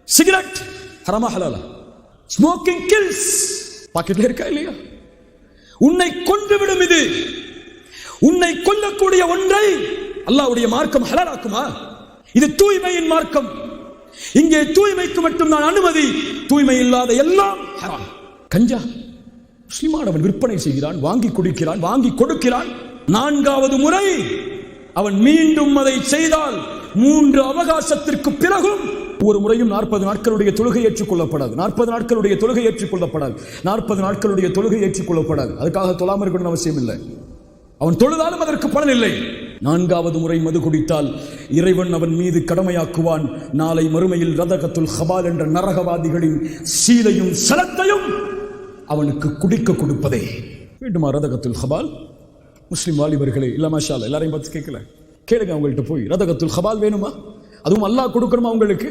Cigarette ஹராமா ஹலாலா? Smoking kills, பாக்கெட்ல இருக்கா இல்லையா? உன்னை கொன்றுவிடும். இது உன்னை கொல்லக்கூடிய ஒன்றை அல்லாஹ்வுடைய மார்க்கம் ஹலாலாக்குமா? இது தூய்மையின் மார்க்கம். இங்கே தூய்மைக்கு மட்டும் தான் அனுமதி, தூய்மை இல்லாத எல்லாம் ஹராம். கஞ்சா முஸ்லிமானவன் விற்பனை செய்கிறான், வாங்கி குடிக்கிறான், வாங்கி கொடுக்கிறான். 4வது முறை அவன் மீண்டும் அதை செய்தால் 3 அவகாசத்திற்கு பிறகும் ஒரு முறையும் 40 நாட்களுடைய தொழுகை ஏற்றுக்கொள்ளப்படாது. 40 நாட்களுடைய தொழுகை ஏற்றுக்கொள்ளப்படாது. 40 நாட்களுடைய தொழுகை ஏற்றுக்கொள்ளப்படாது. அதுக்காக தொழாமல் இருக்கணும் அவசியம் இல்லை. அவன் தொழுதாலும் அதற்கு பலன் இல்லை. 4வது முறை மது குடித்தால் இறைவன் அவன் மீது கடமையாக்குவான், நாளை மறுமையில் ரதகத்துல் ஹபால் என்ற நரகவாதிகளின் சீலையும் சலத்தையும் அவனுக்கு குடிக்க கொடுப்பதே. வேண்டுமா ரதகத்துல் ஹபால்? முஸ்லிம் வாலிபர்களே, இல்ல மாஷா அல்லாஹ், எல்லாரையும் பார்த்து கேட்கல, கேளுங்க அவங்கள்ட்ட போய், ரதகத்துல் ஹபால் வேணுமா? அதுவும் அல்லாஹ் கொடுக்கணுமா உங்களுக்கு?